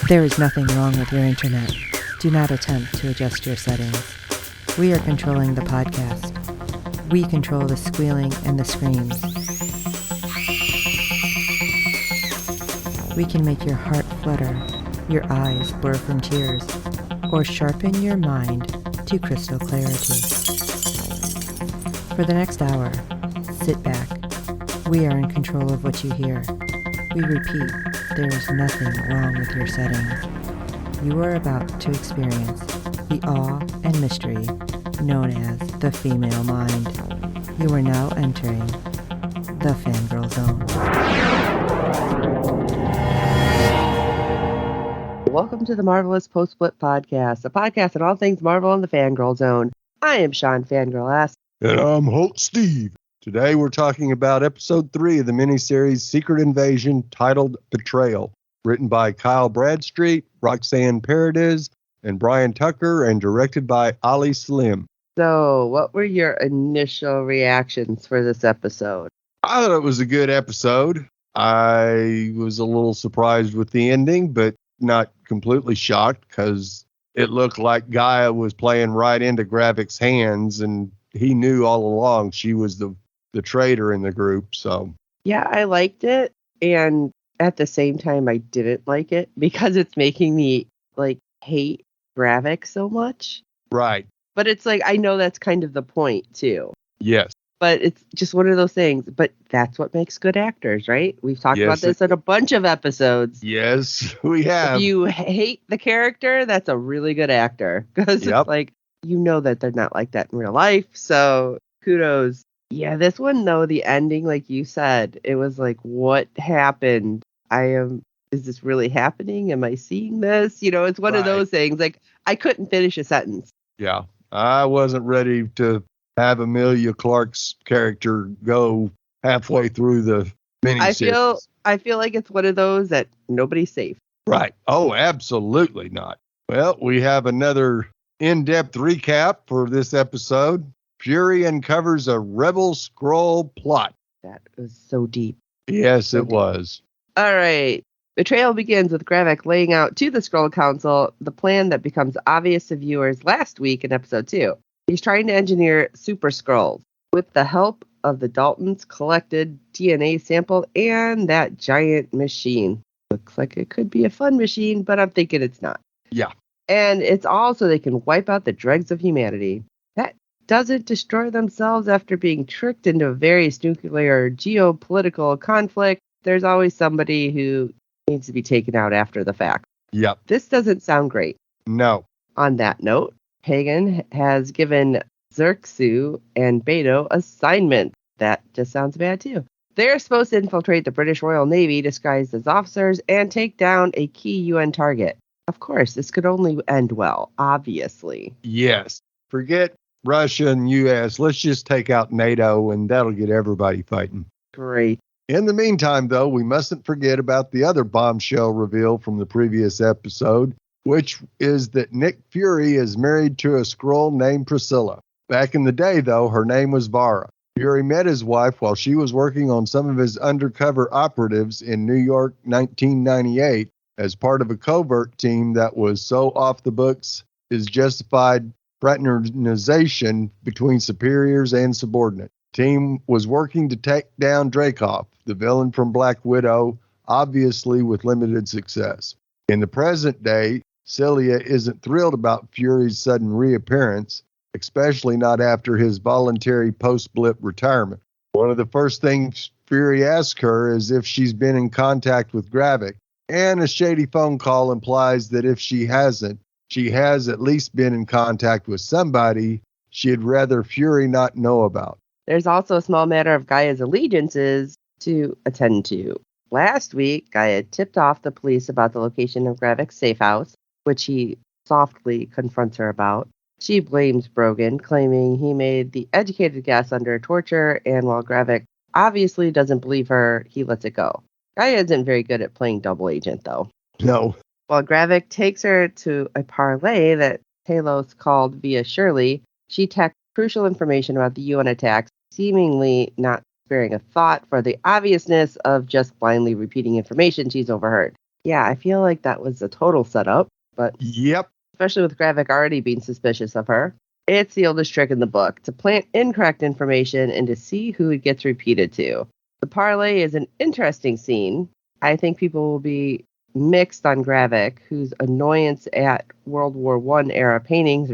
There is nothing wrong with your internet. Do not attempt to adjust your settings. We are controlling the podcast. We control the squealing and the screams. We can make your heart flutter, your eyes blur from tears, or sharpen your mind to crystal clarity. For the next hour, sit back. We are in control of what you hear. We repeat, there is nothing wrong with your settings. You are about to experience the awe and mystery known as the female mind. You are now entering the Fangirl Zone. Welcome to the Marvelous Post-Split Podcast, a podcast on all things Marvel and the Fangirl Zone. I am Shawn Fangirl S. And I'm Holt Steve. Today we're talking about episode 3 of the miniseries Secret Invasion, titled Betrayal, written by Kyle Bradstreet, Roxanne Paredes, and Brian Tucker, and directed by Ali Slim. So, what were your initial reactions for this episode? I thought it was a good episode. I was a little surprised with the ending, but not completely shocked, because it looked like Gaia was playing right into Gravik's hands, and he knew all along she was the traitor in the group. So yeah, I liked it, and at the same time I didn't like it because it's making me hate Gravik so much. Right. But it's I know that's kind of the point too. Yes. But it's just one of those things. But that's what makes good actors, right? We've talked about this in a bunch of episodes. Yes, we have. If you hate the character, that's a really good actor. Because it's you know that they're not like that in real life. So kudos. Yeah, this one, though, the ending, like you said, it was what happened? Is this really happening? Am I seeing this? It's one of those things. I couldn't finish a sentence. Yeah, I wasn't ready to have Emilia Clarke's character go halfway through the miniseries. I feel like it's one of those that nobody's safe. Right. Oh, absolutely not. Well, we have another in-depth recap for this episode. Fury uncovers a Rebel Skrull plot. That was so deep. Yes, it was. All right. Betrayal begins with Gravik laying out to the Skrull Council the plan that becomes obvious to viewers last week in episode 2. He's trying to engineer Super Skrulls with the help of the Daltons' collected DNA sample and that giant machine. Looks like it could be a fun machine, but I'm thinking it's not. Yeah. And it's all so they can wipe out the dregs of humanity. That doesn't destroy themselves after being tricked into various nuclear geopolitical conflict. There's always somebody who needs to be taken out after the fact. Yep. This doesn't sound great. No. On that note, Pagan has given Xerxu and Beto assignments. That just sounds bad too. They're supposed to infiltrate the British Royal Navy disguised as officers and take down a key UN target. Of course, this could only end well, obviously. Yes. Forget Russia and U.S. Let's just take out NATO, and that'll get everybody fighting. Great. In the meantime, though, we mustn't forget about the other bombshell reveal from the previous episode, which is that Nick Fury is married to a Skrull named Priscilla. Back in the day, though, her name was Vara. Fury met his wife while she was working on some of his undercover operatives in New York 1998 as part of a covert team that was so off the books is justified fraternization between superiors and subordinates. The team was working to take down Dreykov, the villain from Black Widow, obviously with limited success. In the present day, Celia isn't thrilled about Fury's sudden reappearance, especially not after his voluntary post-blip retirement. One of the first things Fury asks her is if she's been in contact with Gravik, and a shady phone call implies that if she hasn't, she has at least been in contact with somebody she'd rather Fury not know about. There's also a small matter of Gaia's allegiances to attend to. Last week, Gaia tipped off the police about the location of Gravik's safe house, which he softly confronts her about. She blames Brogan, claiming he made the educated guess under torture, and while Gravik obviously doesn't believe her, he lets it go. Gaia isn't very good at playing double agent, though. No. While Gravik takes her to a parlay that Talos called via Shirley, she texts crucial information about the UN attacks, seemingly not sparing a thought for the obviousness of just blindly repeating information she's overheard. Yeah, I feel like that was a total setup, but Yep. especially with Gravik already being suspicious of her. It's the oldest trick in the book to plant incorrect information and to see who it gets repeated to. The parlay is an interesting scene. I think people will be mixed on Gravik, whose annoyance at World War I era paintings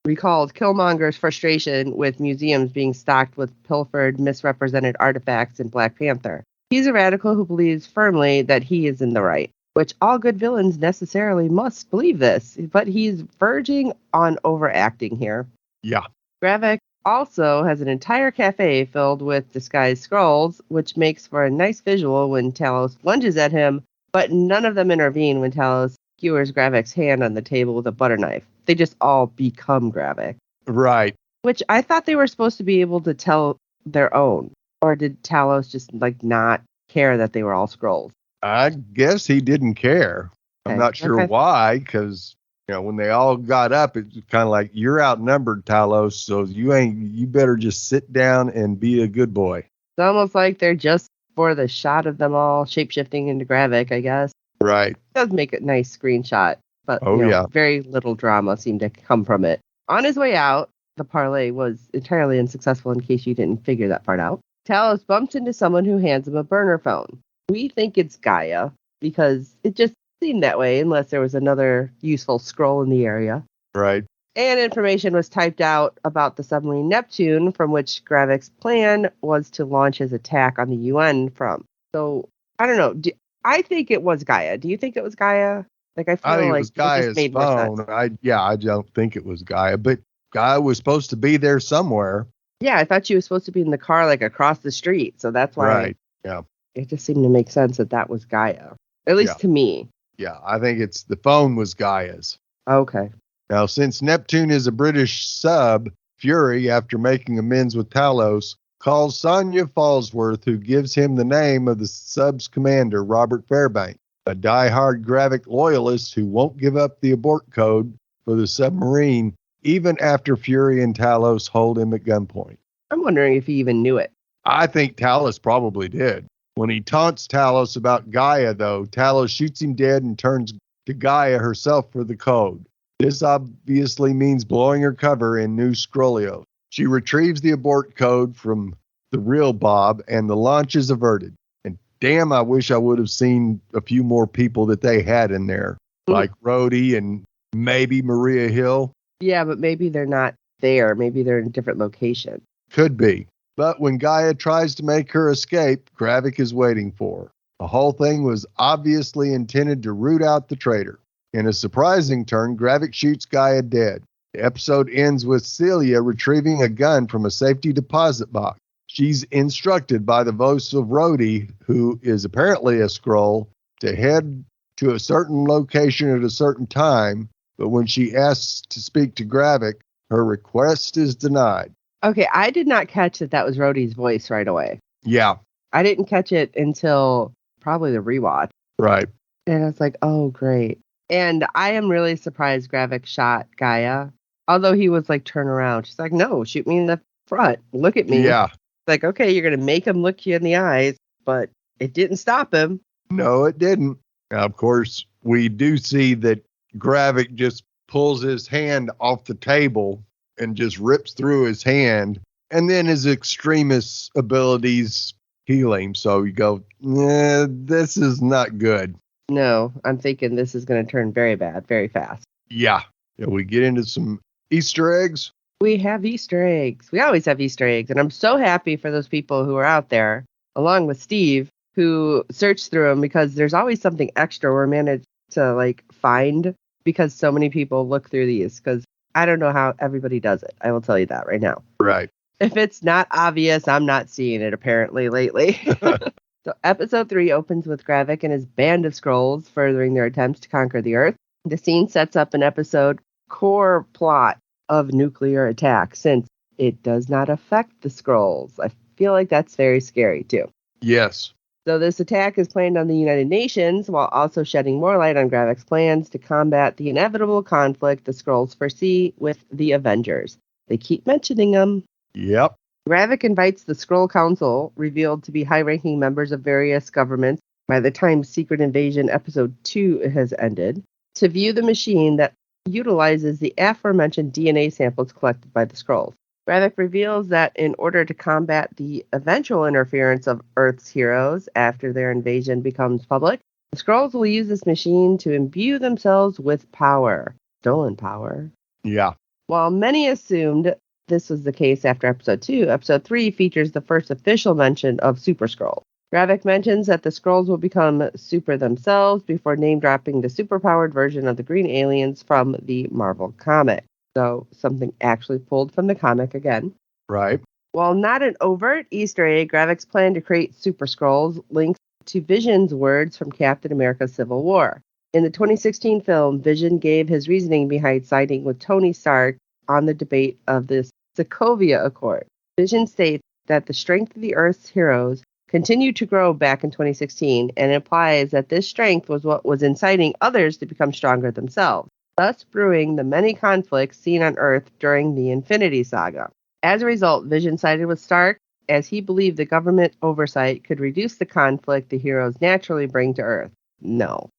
recalled Killmonger's frustration with museums being stocked with pilfered, misrepresented artifacts in Black Panther. He's a radical who believes firmly that he is in the right, which all good villains necessarily must believe this, but he's verging on overacting here. Yeah. Gravik also has an entire cafe filled with disguised scrolls, which makes for a nice visual when Talos lunges at him, but none of them intervene when Talos skewers Gravik's hand on the table with a butter knife. They just all become Gravik. Right. Which I thought they were supposed to be able to tell their own. Or did Talos just not care that they were all scrolls? I guess he didn't care. I'm Okay. not sure why, because when they all got up, it's kind of like, you're outnumbered, Talos, so you better just sit down and be a good boy. It's almost like they're just for the shot of them all shapeshifting into Gravik, I guess. Right. It does make a nice screenshot, but yeah. very little drama seemed to come from it. On his way out, the parlay was entirely unsuccessful in case you didn't figure that part out. Talos bumps into someone who hands him a burner phone. We think it's Gaia because it just seemed that way unless there was another useful scroll in the area. Right. And information was typed out about the submarine Neptune, from which Gravik's plan was to launch his attack on the UN from. So, I don't know. I think it was Gaia. Do you think it was Gaia? I feel I think like it was Gaia's just made more phone. sense. I don't think it was Gaia, but Gaia was supposed to be there somewhere. Yeah, I thought she was supposed to be in the car across the street. So that's why Right. Yeah. It just seemed to make sense that was Gaia. At least to me. Yeah, I think the phone was Gaia's. Okay. Now, since Neptune is a British sub, Fury, after making amends with Talos, calls Sonya Falsworth, who gives him the name of the sub's commander, Robert Fairbank, a die-hard Gravik loyalist who won't give up the abort code for the submarine, even after Fury and Talos hold him at gunpoint. I'm wondering if he even knew it. I think Talos probably did. When he taunts Talos about Gaia, though, Talos shoots him dead and turns to Gaia herself for the code. This obviously means blowing her cover in New Skrulio. She retrieves the abort code from the real Bob, and the launch is averted. And damn, I wish I would have seen a few more people that they had in there, like Rhodey and maybe Maria Hill. Yeah, but maybe they're not there. Maybe they're in a different location. Could be. But when Gaia tries to make her escape, Gravik is waiting for her. The whole thing was obviously intended to root out the traitor. In a surprising turn, Gravik shoots Gaia dead. The episode ends with Celia retrieving a gun from a safety deposit box. She's instructed by the voice of Rhodey, who is apparently a Skrull, to head to a certain location at a certain time, but when she asks to speak to Gravik, her request is denied. Okay, I did not catch that was Rhodey's voice right away. Yeah. I didn't catch it until probably the rewatch. Right. And I was like, oh, great. And I am really surprised Gravik shot Gaia. Although he was like, turn around. She's like, no, shoot me in the front. Look at me. Yeah. It's like, okay, you're going to make him look you in the eyes, but it didn't stop him. No, it didn't. Now, of course, we do see that Gravik just pulls his hand off the table and just rips through his hand, and then his extremist abilities heal him. So you go, this is not good. No, I'm thinking this is going to turn very bad, very fast. Yeah. We get into some Easter eggs. We have Easter eggs. We always have Easter eggs, and I'm so happy for those people who are out there, along with Steve, who searched through them, because there's always something extra we're managed to find, because so many people look through these, because I don't know how everybody does it. I will tell you that right now. Right. If it's not obvious, I'm not seeing it apparently lately. So episode 3 opens with Gravik and his band of Skrulls furthering their attempts to conquer the Earth. The scene sets up an episode core plot of nuclear attack, since it does not affect the Skrulls. I feel like that's very scary too. Yes. So this attack is planned on the United Nations, while also shedding more light on Gravik's plans to combat the inevitable conflict the Skrulls foresee with the Avengers. They keep mentioning them. Yep. Gravik invites the Skrull Council, revealed to be high-ranking members of various governments, by the time Secret Invasion Episode 2 has ended, to view the machine that utilizes the aforementioned DNA samples collected by the Skrulls. Gravik reveals that in order to combat the eventual interference of Earth's heroes after their invasion becomes public, the Skrulls will use this machine to imbue themselves with power. Stolen power. Yeah. While many assumed this was the case after Episode 2, Episode 3 features the first official mention of Super Skrulls. Gravik mentions that the Skrulls will become super themselves before name-dropping the superpowered version of the green aliens from the Marvel comic. So something actually pulled from the comic again. Right. While not an overt Easter egg, Gravik's plan to create Super Skrulls links to Vision's words from Captain America Civil War. In the 2016 film, Vision gave his reasoning behind siding with Tony Stark on the debate of the Sokovia Accord. Vision states that the strength of the Earth's heroes continued to grow back in 2016 and implies that this strength was what was inciting others to become stronger themselves, thus brewing the many conflicts seen on Earth during the Infinity Saga. As a result, Vision sided with Stark as he believed the government oversight could reduce the conflict the heroes naturally bring to Earth. No.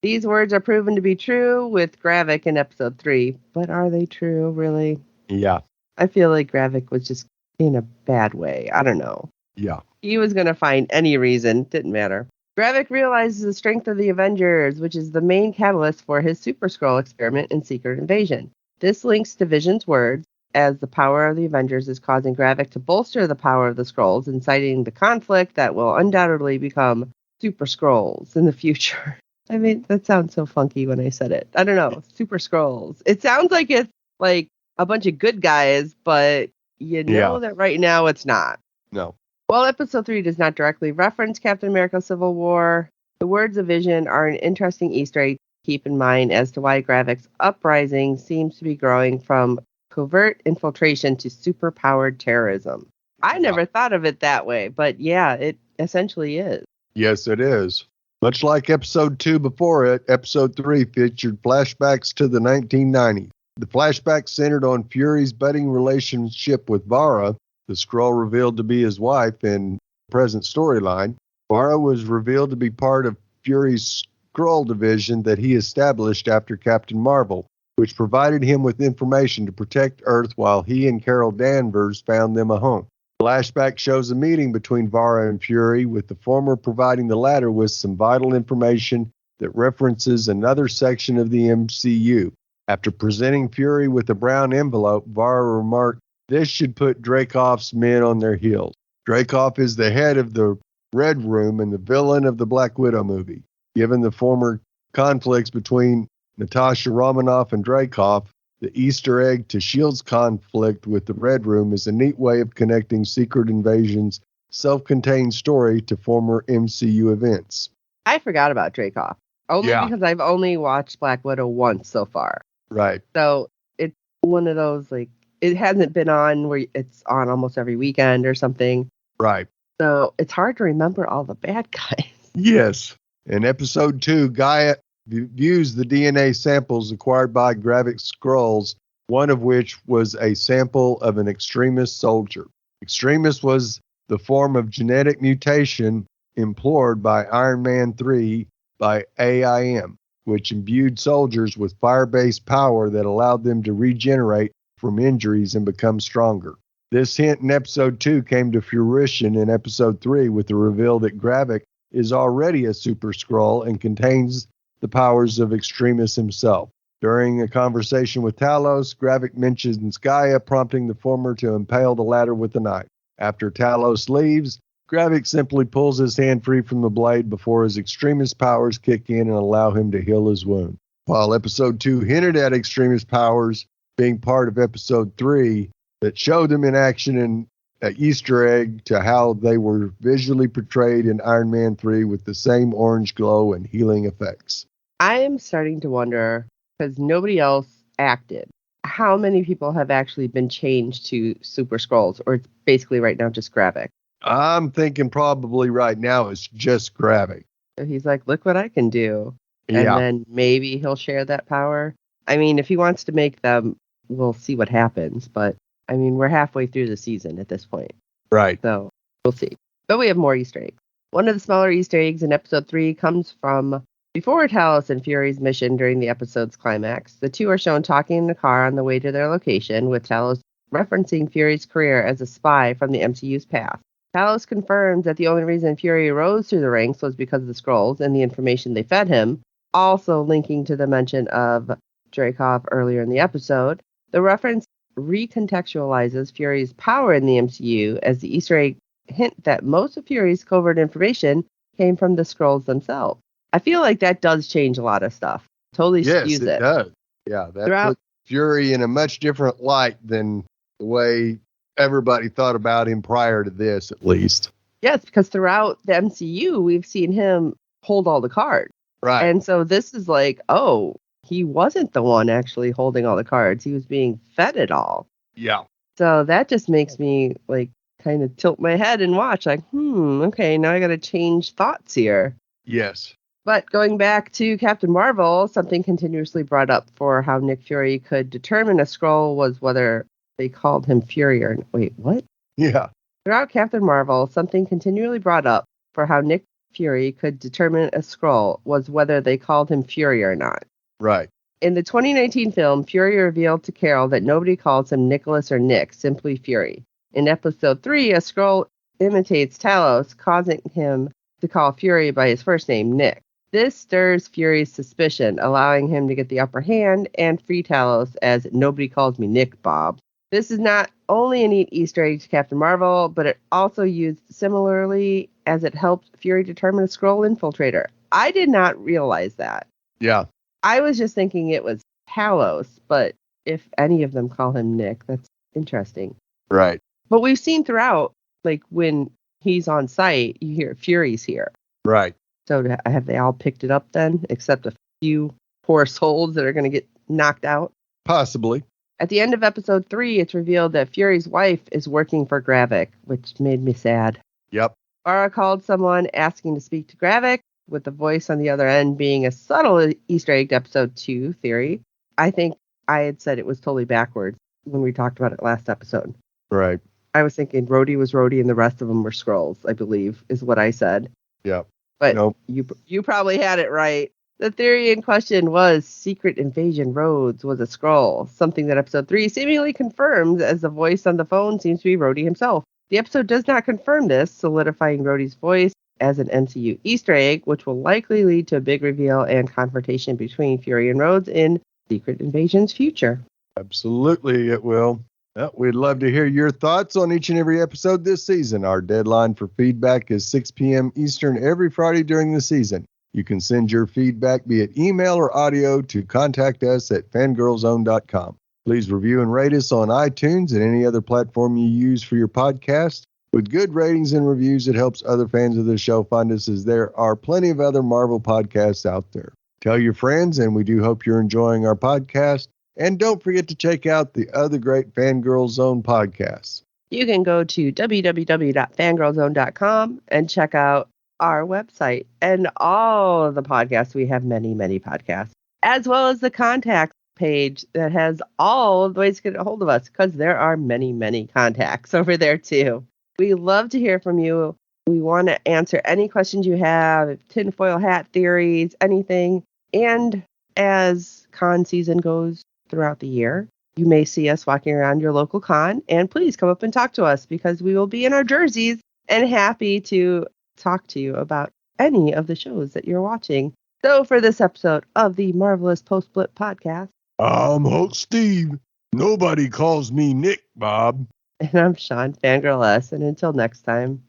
These words are proven to be true with Gravik in Episode 3, but are they true, really? Yeah. I feel like Gravik was just in a bad way. I don't know. Yeah. He was going to find any reason. Didn't matter. Gravik realizes the strength of the Avengers, which is the main catalyst for his Super Skrull experiment in Secret Invasion. This links to Vision's words, as the power of the Avengers is causing Gravik to bolster the power of the Skrulls, inciting the conflict that will undoubtedly become Super Skrulls in the future. I mean, that sounds so funky when I said it. I don't know. Super Skrulls. It sounds like it's like a bunch of good guys, but you know that right now it's not. No. While Episode 3 does not directly reference Captain America Civil War, the words of Vision are an interesting Easter egg to keep in mind as to why Gravik's uprising seems to be growing from covert infiltration to superpowered terrorism. I never thought of it that way, but yeah, it essentially is. Yes, it is. Much like Episode 2 before it, Episode 3 featured flashbacks to the 1990s. The flashbacks centered on Fury's budding relationship with Vara, the Skrull revealed to be his wife in the present storyline. Vara was revealed to be part of Fury's Skrull division that he established after Captain Marvel, which provided him with information to protect Earth while he and Carol Danvers found them a home. The flashback shows a meeting between Vara and Fury, with the former providing the latter with some vital information that references another section of the MCU. After presenting Fury with a brown envelope, Vara remarked, "This should put Dreykov's men on their heels." Dreykov is the head of the Red Room and the villain of the Black Widow movie. Given the former conflicts between Natasha Romanoff and Dreykov, the Easter egg to S.H.I.E.L.D.'s conflict with the Red Room is a neat way of connecting Secret Invasion's self-contained story to former MCU events. I forgot about Dreykov, only because I've only watched Black Widow once so far. Right. So it's one of those, like, it hasn't been on where it's on almost every weekend or something. Right. So it's hard to remember all the bad guys. Yes. In Episode 2, Gaia views the DNA samples acquired by Gravik's Skrulls, one of which was a sample of an extremist soldier. Extremist was the form of genetic mutation employed by Iron Man 3 by AIM, which imbued soldiers with fire-based power that allowed them to regenerate from injuries and become stronger. This hint in Episode 2 came to fruition in Episode 3 with the reveal that Gravik is already a Super Skrull and contains the powers of Extremis himself. During a conversation with Talos, Gravik mentions Gaia, prompting the former to impale the latter with a knife. After Talos leaves, Gravik simply pulls his hand free from the blade before his Extremis powers kick in and allow him to heal his wound. While Episode 2 hinted at Extremis powers being part of Episode 3, that showed them in action in an Easter egg to how they were visually portrayed in Iron Man 3 with the same orange glow and healing effects. I am starting to wonder, because nobody else acted, how many people have actually been changed to Super Skrulls, or it's basically right now just Gravik? I'm thinking probably right now it's just Gravik. So he's like, look what I can do. And then maybe he'll share that power. I mean, if he wants to make them, we'll see what happens. But, I mean, we're halfway through the season at this point. Right. So we'll see. But we have more Easter eggs. One of the smaller Easter eggs in episode 3 comes from before Talos and Fury's mission during the episode's climax. The two are shown talking in the car on the way to their location, with Talos referencing Fury's career as a spy from the MCU's past. Talos confirms that the only reason Fury rose through the ranks was because of the Skrulls and the information they fed him, also linking to the mention of Dreykov earlier in the episode. The reference recontextualizes Fury's power in the MCU, as the Easter egg hint that most of Fury's covert information came from the Skrulls themselves. I feel like that does change a lot of stuff. Totally skews it. Yes, it does. Yeah, that puts Fury in a much different light than the way everybody thought about him prior to this, at least. Yes, because throughout the MCU, we've seen him hold all the cards. Right. And so this is like, oh, he wasn't the one actually holding all the cards. He was being fed it all. Yeah. So that just makes me like kind of tilt my head and watch like, okay, now I got to change thoughts here. Yes. But going back to Captain Marvel, something continuously brought up for how Nick Fury could determine a Skrull was whether they called him Fury or... Wait, what? Yeah. Throughout Captain Marvel, something continually brought up for how Nick Fury could determine a Skrull was whether they called him Fury or not. Right. In the 2019 film, Fury revealed to Carol that nobody calls him Nicholas or Nick, simply Fury. In episode 3, a Skrull imitates Talos, causing him to call Fury by his first name, Nick. This stirs Fury's suspicion, allowing him to get the upper hand and free Talos as nobody calls me Nick, Bob. This is not only a neat Easter egg to Captain Marvel, but it also used similarly as it helped Fury determine a Skrull infiltrator. I did not realize that. Yeah. I was just thinking it was Talos, but if any of them call him Nick, that's interesting. Right. But we've seen throughout, like when he's on site, you hear Fury's here. Right. So have they all picked it up then, except a few poor souls that are going to get knocked out? Possibly. At the end of episode 3, it's revealed that Fury's wife is working for Gravik, which made me sad. Yep. Farah called someone asking to speak to Gravik, with the voice on the other end being a subtle Easter egg to episode 2 theory. I think I had said it was totally backwards when we talked about it last episode. Right. I was thinking Rhodey was Rhodey and the rest of them were Skrulls, I believe, is what I said. Yep. But nope. You probably had it right. The theory in question was Secret Invasion Rhodes was a Skrull, something that episode 3 seemingly confirms, as the voice on the phone seems to be Rhodey himself. The episode does not confirm this, solidifying Rhodey's voice as an MCU Easter egg, which will likely lead to a big reveal and confrontation between Fury and Rhodes in Secret Invasion's future. Absolutely, it will. Well, we'd love to hear your thoughts on each and every episode this season. Our deadline for feedback is 6 p.m. Eastern every Friday during the season. You can send your feedback via email or audio to contact us at fangirlzone.com. Please review and rate us on iTunes and any other platform you use for your podcast. With good ratings and reviews, it helps other fans of the show find us, as there are plenty of other Marvel podcasts out there. Tell your friends, and we do hope you're enjoying our podcast. And don't forget to check out the other great Fangirl Zone podcasts. You can go to www.fangirlzone.com and check out our website and all of the podcasts. We have many, many podcasts, as well as the contact page that has all of the ways to get a hold of us, because there are many, many contacts over there too. We love to hear from you. We want to answer any questions you have, tinfoil hat theories, anything. And as con season goes throughout the year, you may see us walking around your local con, and please come up and talk to us, because we will be in our jerseys and happy to talk to you about any of the shows that you're watching. So for this episode of the Marvelous Post-Blip Podcast, I'm Hulk Steve. Nobody calls me Nick, Bob. And I'm Shawn, Fangirl S. And until next time.